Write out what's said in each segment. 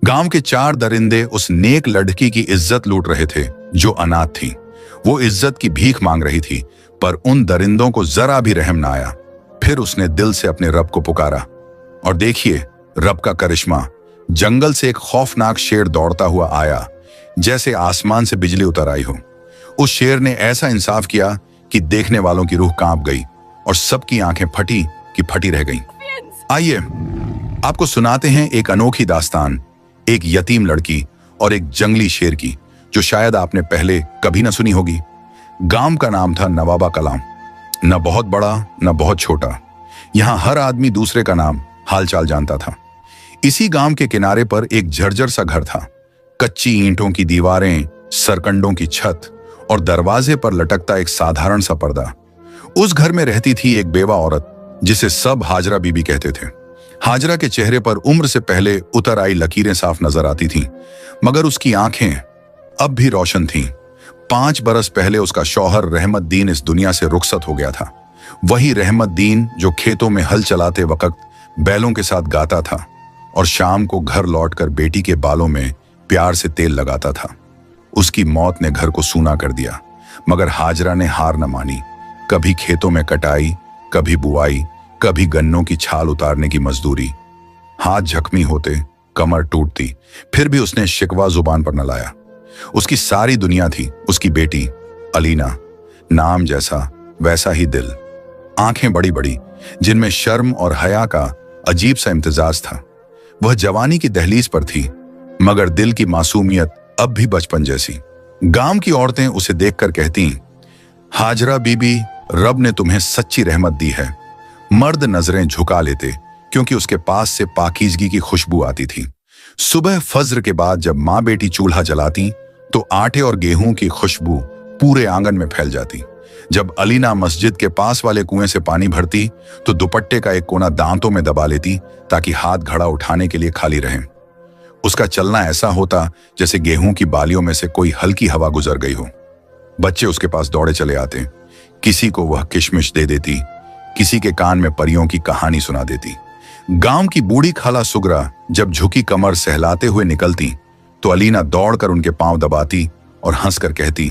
गांव के 4 दरिंदे उस नेक लड़की की इज्जत लूट रहे थे जो अनाथ थी। वो इज्जत की भीख मांग रही थी, पर उन दरिंदों को जरा भी रहम ना आया। फिर उसने दिल से अपने रब को पुकारा और देखिए रब का करिश्मा। जंगल से एक खौफनाक शेर दौड़ता हुआ आया, जैसे आसमान से बिजली उतर आई हो। उस शेर ने ऐसा इंसाफ किया कि देखने वालों की रूह कांप गई और सबकी आंखें फटी की फटी रह गईं। आइए आपको सुनाते हैं एक अनोखी दास्तान, एक यतीम लड़की और एक जंगली शेर की, जो शायद आपने पहले कभी ना सुनी होगी। गांव का नाम था नवाबा कलाम। न बहुत बड़ा न बहुत छोटा, यहां हर आदमी दूसरे का नाम हालचाल जानता था। इसी गांव के किनारे पर एक झरझर सा घर था। कच्ची ईंटों की दीवारें, सरकंडों की छत और दरवाजे पर लटकता एक साधारण सा पर्दा। उस घर में रहती थी एक बेवा औरत, जिसे सब हाजरा बीबी कहते थे। हाजरा के चेहरे पर उम्र से पहले उतर आई लकीरें साफ नजर आती थीं, मगर उसकी आंखें अब भी रोशन थीं। 5 बरस पहले उसका शौहर रहमत दीन इस दुनिया से रुखसत हो गया था। वही रहमत दीन जो खेतों में हल चलाते वक्त बैलों के साथ गाता था और शाम को घर लौटकर बेटी के बालों में प्यार से तेल लगाता था। उसकी मौत ने घर को सूना कर दिया, मगर हाजरा ने हार न मानी। कभी खेतों में कटाई, कभी बुआई, कभी गन्नों की छाल उतारने की मजदूरी। हाथ जख्मी होते, कमर टूटती, फिर भी उसने शिकवा जुबान पर न लाया। उसकी सारी दुनिया थी उसकी बेटी अलीना। नाम जैसा वैसा ही दिल, आंखें बड़ी बड़ी जिनमें शर्म और हया का अजीब सा इम्तिजाज था। वह जवानी की दहलीज पर थी, मगर दिल की मासूमियत अब भी बचपन जैसी। गांव की औरतें उसे देखकर कहती, हाजरा बीबी, रब ने तुम्हें सच्ची रहमत दी है। मर्द नजरें झुका लेते, क्योंकि उसके पास से पाकीज़गी की खुशबू आती थी। सुबह फज्र के बाद जब माँ बेटी चूल्हा जलाती तो आटे और गेहूं की खुशबू पूरे आंगन में फैल जाती। जब अलीना मस्जिद के पास वाले कुएं से पानी भरती तो दुपट्टे का एक कोना दांतों में दबा लेती, ताकि हाथ घड़ा उठाने के लिए खाली रहें। उसका चलना ऐसा होता जैसे गेहूं की बालियों में से कोई हल्की हवा गुजर गई हो। बच्चे उसके पास दौड़े चले आते, किसी को वह किशमिश दे देती, किसी के कान में परियों की कहानी सुना देती। गांव की बूढ़ी खाला सुगरा जब झुकी कमर सहलाते हुए निकलती तो अलीना दौड़कर उनके पांव दबाती और हंसकर कहती,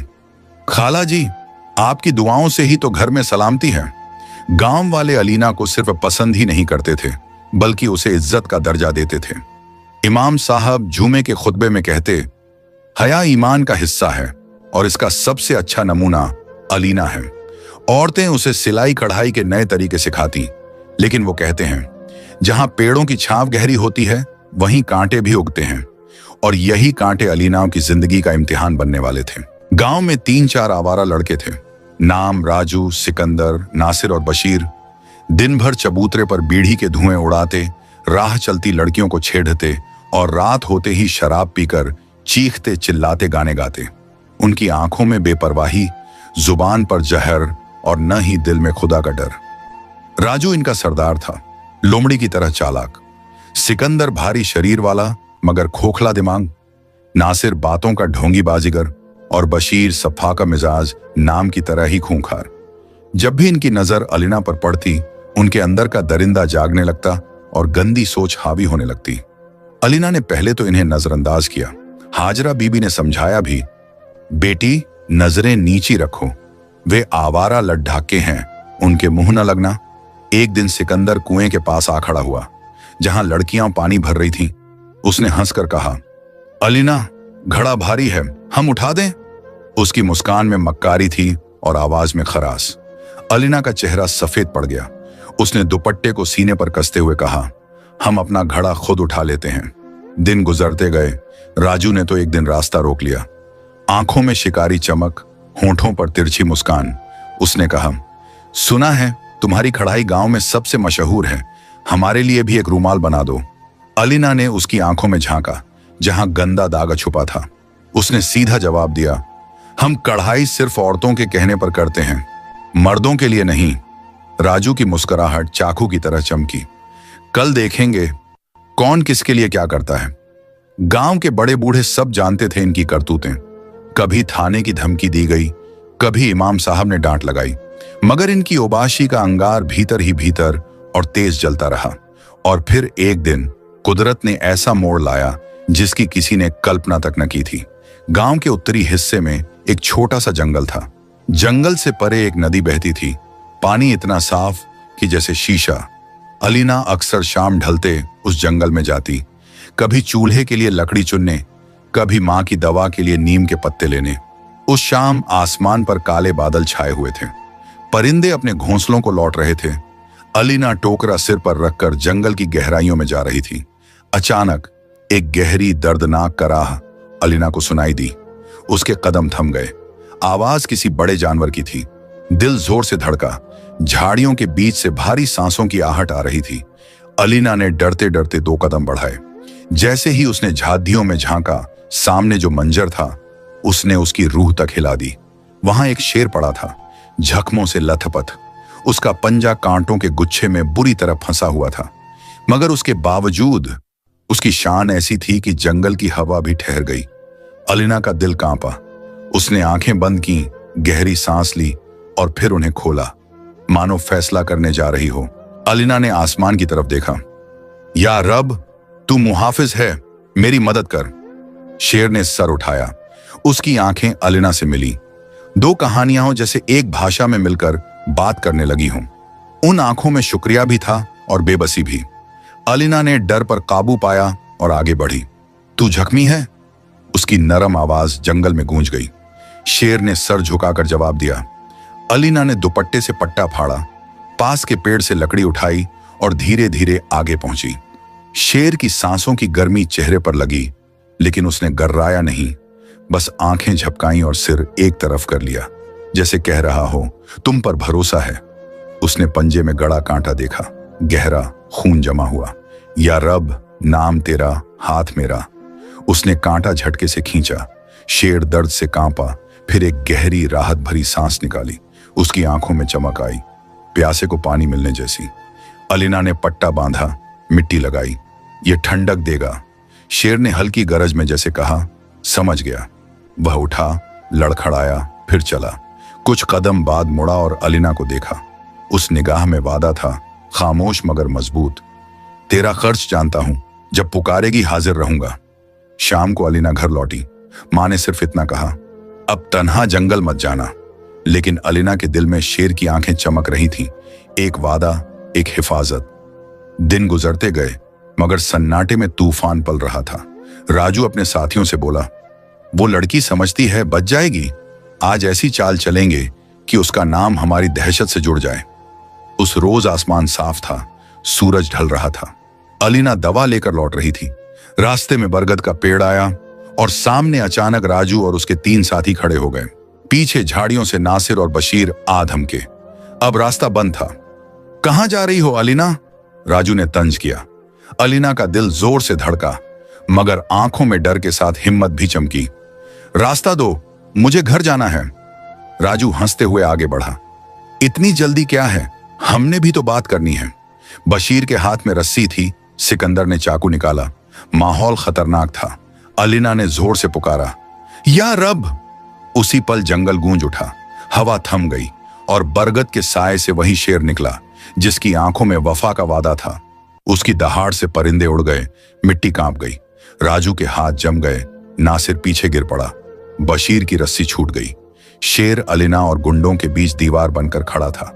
खाला जी, आपकी दुआओं से ही तो घर में सलामती है। गांव वाले अलीना को सिर्फ पसंद ही नहीं करते थे, बल्कि उसे इज्जत का दर्जा देते थे। इमाम साहब जुमे के खुतबे में कहते, हया ईमान का हिस्सा है और इसका सबसे अच्छा नमूना अलीना है। औरतें उसे सिलाई कढ़ाई के नए तरीके सिखाती, लेकिन वो कहते हैं, जहां पेड़ों की छांव गहरी होती है वहीं कांटे भी उगते हैं, और यही कांटे अलीनाओं की जिंदगी का इम्तिहान बनने वाले थे। गांव में 3-4 आवारा लड़के थे, नाम राजू, सिकंदर, नासिर और बशीर। दिन भर चबूतरे पर बीड़ी के धुएं उड़ाते, राह चलती लड़कियों को छेड़ते और रात होते ही शराब पीकर चीखते चिल्लाते गाने गाते। उनकी आंखों में बेपरवाही, जुबान पर जहर और न ही दिल में खुदा का डर। राजू इनका सरदार था, लोमड़ी की तरह चालाक। सिकंदर भारी शरीर वाला मगर खोखला दिमाग। नासिर बातों का ढोंगी बाजीगर और बशीर सफा का मिजाज, नाम की तरह ही खूंखार। जब भी इनकी नजर अलीना पर पड़ती, उनके अंदर का दरिंदा जागने लगता और गंदी सोच हावी होने लगती। अलीना ने पहले तो इन्हें नजरअंदाज किया। हाजरा बीबी ने समझाया भी, बेटी नजरें नीची रखो, वे आवारा लड्ढाके हैं, उनके मुंह न लगना। एक दिन सिकंदर कुएं के पास आ खड़ा हुआ, जहां लड़कियां पानी भर रही थीं। उसने हंसकर कहा, अलीना, घड़ा भारी है, हम उठा दें? उसकी मुस्कान में मक्कारी थी और आवाज में खरास। अलीना का चेहरा सफेद पड़ गया। उसने दुपट्टे को सीने पर कसते हुए कहा, हम अपना घड़ा खुद उठा लेते हैं। दिन गुजरते गए। राजू ने तो एक दिन रास्ता रोक लिया। आंखों में शिकारी चमक, होंठों पर तिरछी मुस्कान। उसने कहा, सुना है तुम्हारी कढ़ाई गांव में सबसे मशहूर है, हमारे लिए भी एक रूमाल बना दो। अलीना ने उसकी आंखों में झांका, जहां गंदा दाग छुपा था। उसने सीधा जवाब दिया, हम कढ़ाई सिर्फ औरतों के कहने पर करते हैं, मर्दों के लिए नहीं। राजू की मुस्कुराहट चाकू की तरह चमकी। कल देखेंगे कौन किसके लिए क्या करता है। गांव के बड़े बूढ़े सब जानते थे इनकी करतूतें। कभी थाने की धमकी दी गई, कभी इमाम साहब ने डांट लगाई, मगर इनकी उबाशी का अंगार भीतर ही भीतर और तेज जलता रहा। और फिर एक दिन कुदरत ने ऐसा मोड़ लाया जिसकी किसी ने कल्पना तक न की थी। गांव के उत्तरी हिस्से में एक छोटा सा जंगल था। जंगल से परे एक नदी बहती थी, पानी इतना साफ कि जैसे शीशा। अलीना अक्सर शाम ढलते उस जंगल में जाती, कभी चूल्हे के लिए लकड़ी चुनने, कभी मां की दवा के लिए नीम के पत्ते लेने। उस शाम आसमान पर काले बादल छाए हुए थे, परिंदे अपने घोंसलों को लौट रहे थे। अलीना टोकरा सिर पर रखकर जंगल की गहराइयों में जा रही थी। अचानक एक गहरी दर्दनाक कराह अलीना को सुनाई दी। उसके कदम थम गए। आवाज किसी बड़े जानवर की थी। दिल जोर से धड़का। झाड़ियों के बीच से भारी सांसों की आहट आ रही थी। अलीना ने डरते डरते 2 कदम बढ़ाए। जैसे ही उसने झादियों में झांका, सामने जो मंजर था उसने उसकी रूह तक हिला दी। वहां एक शेर पड़ा था, जख्मों से लथपथ। उसका पंजा कांटों के गुच्छे में बुरी तरह फंसा हुआ था, मगर उसके बावजूद उसकी शान ऐसी थी कि जंगल की हवा भी ठहर गई। अलीना का दिल कांपा। उसने आंखें बंद की, गहरी सांस ली और फिर उन्हें खोला, मानो फैसला करने जा रही हो। अलीना ने आसमान की तरफ देखा। या रब, तू मुहाफिज है, मेरी मदद कर। शेर ने सर उठाया। उसकी आंखें अलीना से मिली। 2 कहानियां हो जैसे एक भाषा में मिलकर बात करने लगी हों। उन आंखों में शुक्रिया भी था और बेबसी भी। अलीना ने डर पर काबू पाया और आगे बढ़ी। तू जख्मी है? उसकी नरम आवाज जंगल में गूंज गई। शेर ने सर झुकाकर जवाब दिया। अलीना ने दुपट्टे से पट्टा फाड़ा, पास के पेड़ से लकड़ी उठाई और धीरे धीरे आगे पहुंची। शेर की सांसों की गर्मी चेहरे पर लगी, लेकिन उसने गर्राया नहीं, बस आंखें झपकाईं और सिर एक तरफ कर लिया, जैसे कह रहा हो, तुम पर भरोसा है। उसने पंजे में गड़ा कांटा देखा, गहरा खून जमा हुआ। या रब, नाम तेरा, हाथ मेरा। उसने कांटा झटके से खींचा। शेर दर्द से कांपा, फिर एक गहरी राहत भरी सांस निकाली। उसकी आंखों में चमक आई, प्यासे को पानी मिलने जैसी। अलीना ने पट्टा बांधा, मिट्टी लगाई। ये ठंडक देगा। शेर ने हल्की गरज में जैसे कहा, समझ गया। वह उठा, लड़खड़ाया, फिर चला। कुछ कदम बाद मुड़ा और अलीना को देखा। उस निगाह में वादा था, खामोश मगर मजबूत। तेरा खर्च जानता हूं, जब पुकारेगी हाजिर रहूंगा। शाम को अलीना घर लौटी। मां ने सिर्फ इतना कहा, अब तन्हा जंगल मत जाना। लेकिन अलीना के दिल में शेर की आंखें चमक रही थीं। एक वादा, एक हिफाजत। दिन गुजरते गए, मगर सन्नाटे में तूफान पल रहा था। राजू अपने साथियों से बोला, वो लड़की समझती है बच जाएगी। आज ऐसी चाल चलेंगे कि उसका नाम हमारी दहशत से जुड़ जाए। उस रोज आसमान साफ था, सूरज ढल रहा था। अलीना दवा लेकर लौट रही थी। रास्ते में बरगद का पेड़ आया और सामने अचानक राजू और उसके 3 साथी खड़े हो गए। पीछे झाड़ियों से नासिर और बशीर आ धमके। अब रास्ता बंद था। कहां जा रही हो अलीना? राजू ने तंज किया। अलीना का दिल जोर से धड़का, मगर आंखों में डर के साथ हिम्मत भी चमकी। रास्ता दो, मुझे घर जाना है। राजू हंसते हुए आगे बढ़ा। इतनी जल्दी क्या है, हमने भी तो बात करनी है। बशीर के हाथ में रस्सी थी। सिकंदर ने चाकू निकाला। माहौल खतरनाक था। अलीना ने जोर से पुकारा, या रब। उसी पल जंगल गूंज उठा। हवा थम गई और बरगद के साए से वही शेर निकला जिसकी आंखों में वफा का वादा था। उसकी दहाड़ से परिंदे उड़ गए, मिट्टी कांप गई। राजू के हाथ जम गए। नासिर पीछे गिर पड़ा। बशीर की रस्सी छूट गई। शेर अलीना और गुंडों के बीच दीवार बनकर खड़ा था।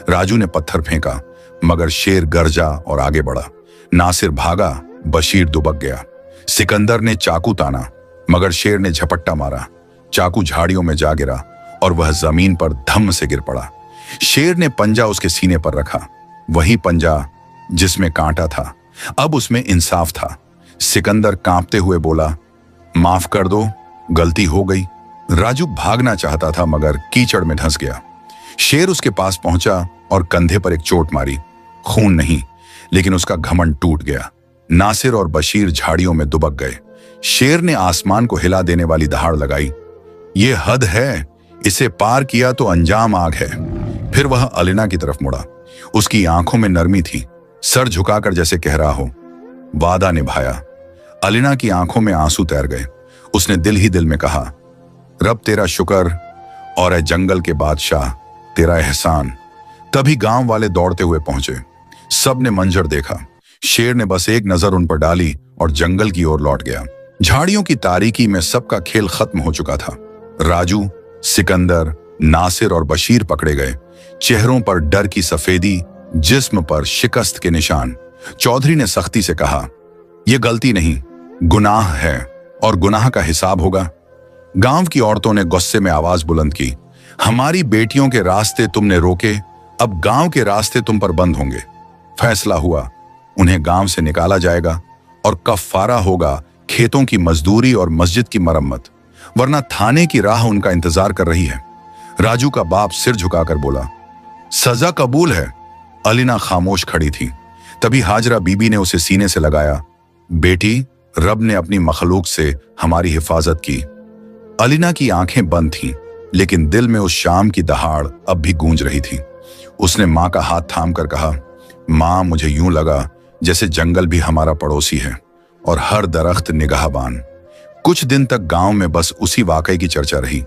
राजू ने पत्थर फेंका, मगर शेर गरजा और आगे बढ़ा। नासिर भागा, बशीर दुबक गया। सिकंदर ने चाकू ताना, मगर शेर ने झपट्टा मारा। चाकू झाड़ियों में जा गिरा और वह जमीन पर धम से गिर पड़ा। शेर ने पंजा उसके सीने पर रखा, वही पंजा जिसमें कांटा था। अब उसमें इंसाफ था। सिकंदर कांपते हुए बोला, माफ कर दो, गलती हो गई। राजू भागना चाहता था, मगर कीचड़ में धंस गया। शेर उसके पास पहुंचा और कंधे पर एक चोट मारी। खून नहीं, लेकिन उसका घमंड टूट गया। नासिर और बशीर झाड़ियों में दुबक गए। शेर ने आसमान को हिला देने वाली दहाड़ लगाई। ये हद है, इसे पार किया तो अंजाम आग है। फिर वह अलीना की तरफ मुड़ा। उसकी आंखों में नरमी थी, सर झुकाकर जैसे कह रहा हो, वादा निभाया। अलीना की आंखों में आंसू तैर गए। उसने दिल ही दिल में कहा, रब तेरा शुक्र और है जंगल के बादशाह तेरा एहसान। तभी गांव वाले दौड़ते हुए पहुंचे। सब ने मंजर देखा। शेर ने बस एक नजर उन पर डाली और जंगल की ओर लौट गया। झाड़ियों की तारीकी में सबका खेल खत्म हो चुका था। राजू, सिकंदर, नासिर और बशीर पकड़े गए। चेहरों पर डर की सफेदी, जिस्म पर शिकस्त के निशान। चौधरी ने सख्ती से कहा, यह गलती नहीं, गुनाह है और गुनाह का हिसाब होगा। गांव की औरतों ने गुस्से में आवाज बुलंद की, हमारी बेटियों के रास्ते तुमने रोके, अब गांव के रास्ते तुम पर बंद होंगे। फैसला हुआ, उन्हें गांव से निकाला जाएगा और कफारा होगा खेतों की मजदूरी और मस्जिद की मरम्मत, वरना थाने की राह उनका इंतजार कर रही है। राजू का बाप सिर झुकाकर बोला, सजा कबूल है। अलीना खामोश खड़ी थी। तभी हाजरा बीबी ने उसे सीने से लगाया, बेटी, रब ने अपनी मखलूक से हमारी हिफाजत की। अलीना की आंखें बंद थीं, लेकिन दिल में उस शाम की दहाड़ अब भी गूंज रही थी। उसने मां का हाथ थामकर कहा, मां, मुझे यूं लगा जैसे जंगल भी हमारा पड़ोसी है और हर दरख्त निगाहबान। कुछ दिन तक गांव में बस उसी वाकये की चर्चा रही।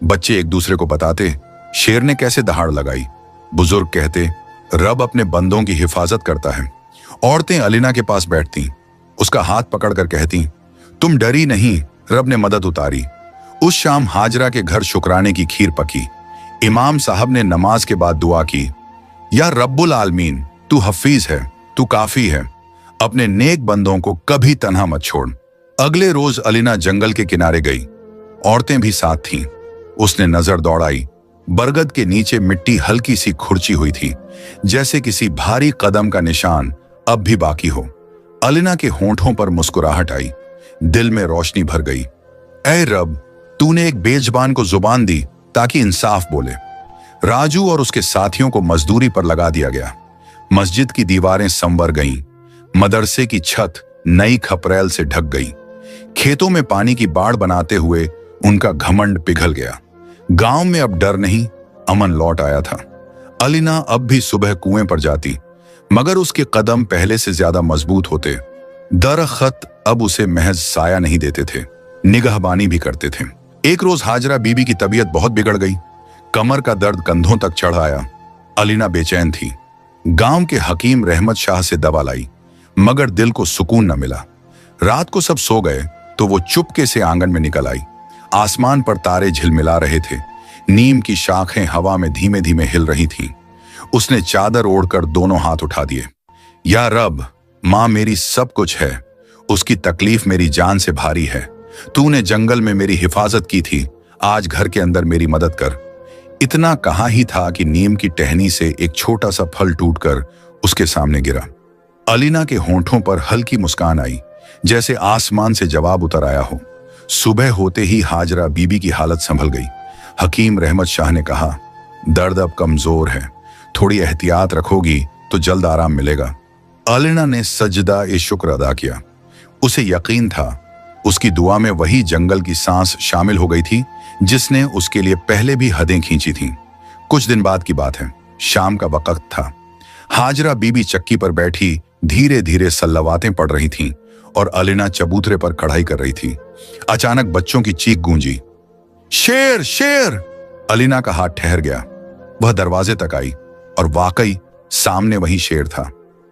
बच्चे एक दूसरे को बताते, शेर ने कैसे दहाड़ लगाई। बुजुर्ग कहते, रब अपने बंदों की हिफाजत करता है। औरतें अलीना के पास बैठती, उसका हाथ पकड़कर कहती, तुम डरी नहीं, रब ने मदद उतारी। उस शाम हाजरा के घर शुक्राने की खीर पकी। इमाम साहब ने नमाज के बाद दुआ की, या रब्बुल आलमीन, तू हफीज है, तू काफी है, अपने नेक बंदों को कभी तन्हा मत छोड़। अगले रोज अलीना जंगल के किनारे गई। औरतें भी साथ थीं। उसने नजर दौड़ाई। बरगद के नीचे मिट्टी हल्की सी खुरची हुई थी, जैसे किसी भारी कदम का निशान अब भी बाकी हो। अलीना के होंठों पर मुस्कुराहट आई, दिल में रोशनी भर गई। ऐ रब, तूने एक बेजबान को जुबान दी ताकि इंसाफ बोले। राजू और उसके साथियों को मजदूरी पर लगा दिया गया। मस्जिद की दीवारें संवर गईं। मदरसे की छत नई खपरेल से ढक गई। खेतों में पानी की बाढ़ बनाते हुए उनका घमंड पिघल गया। गांव में अब डर नहीं, अमन लौट आया था। अलीना अब भी सुबह कुएं पर जाती, मगर उसके कदम पहले से ज्यादा मजबूत होते। दरख्त अब उसे महज साया नहीं देते थे, निगहबानी भी करते थे। एक रोज हाजरा बीबी की तबीयत बहुत बिगड़ गई। कमर का दर्द कंधों तक चढ़ आया। अलीना बेचैन थी। गांव के हकीम रहमत शाह से दवा लाई, मगर दिल को सुकून न मिला। रात को सब सो गए तो वो चुपके से आंगन में निकल आई। आसमान पर तारे झिलमिला रहे थे। नीम की शाखें हवा में धीमे धीमे हिल रही थीं। उसने चादर ओढ़कर दोनों हाथ उठा दिए। या रब, मां मेरी सब कुछ है, उसकी तकलीफ मेरी जान से भारी है। तूने जंगल में मेरी हिफाजत की थी, आज घर के अंदर मेरी मदद कर। इतना कहा ही था कि नीम की टहनी से एक छोटा सा फल टूटकर उसके सामने गिरा। अलीना के होंठों पर हल्की मुस्कान आई, जैसे आसमान से जवाब उतर आया हो। सुबह होते ही हाजरा बीबी की हालत संभल गई। हकीम रहमत शाह ने कहा, दर्द अब कमजोर है, थोड़ी एहतियात रखोगी तो जल्द आराम मिलेगा। अलीना ने सजदा ए शुक्र अदा किया। उसे यकीन था उसकी दुआ में वही जंगल की सांस शामिल हो गई थी जिसने उसके लिए पहले भी हदें खींची थीं। कुछ दिन बाद की बात है। शाम का वक्त था। हाजरा बीबी चक्की पर बैठी धीरे धीरे सल्लवातें पड़ रही थीं और अलीना चबूतरे पर कढ़ाई कर रही थी। अचानक बच्चों की चीख गूंजी, शेर शेर! अलीना का हाथ ठहर गया। वह दरवाजे तक आई और वाकई सामने वही शेर था,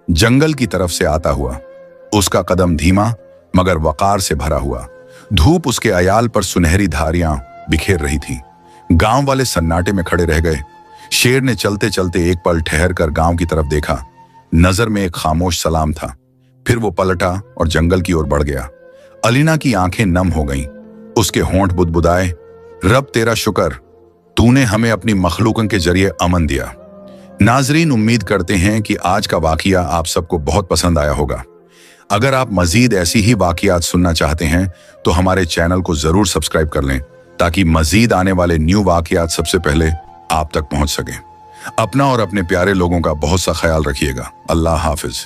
जंगल की तरफ से आता हुआ। उसका कदम धीमा मगर वकार से भरा हुआ। धूप उसके अयाल पर सुनहरी धारियां बिखेर रही थी। गांव वाले सन्नाटे में खड़े रह गए। शेर ने चलते चलते एक पल ठहर कर गांव की तरफ देखा। नजर में एक खामोश सलाम था। फिर वो पलटा और जंगल की ओर बढ़ गया। अलीना की आंखें नम हो गईं। उसके होंठ बुदबुदाए, रब तेरा शुक्र, तूने हमें अपनी मखलूकों के जरिए अमन दिया। नाजरीन, उम्मीद करते हैं कि आज का वाकया आप सबको बहुत पसंद आया होगा। अगर आप मजीद ऐसी ही वाकयात सुनना चाहते हैं तो हमारे चैनल को जरूर सब्सक्राइब कर लें ताकि मजीद आने वाले न्यू वाकयात सबसे पहले आप तक पहुंच सकें। अपना और अपने प्यारे लोगों का बहुत सा ख्याल रखिएगा। अल्लाह हाफिज।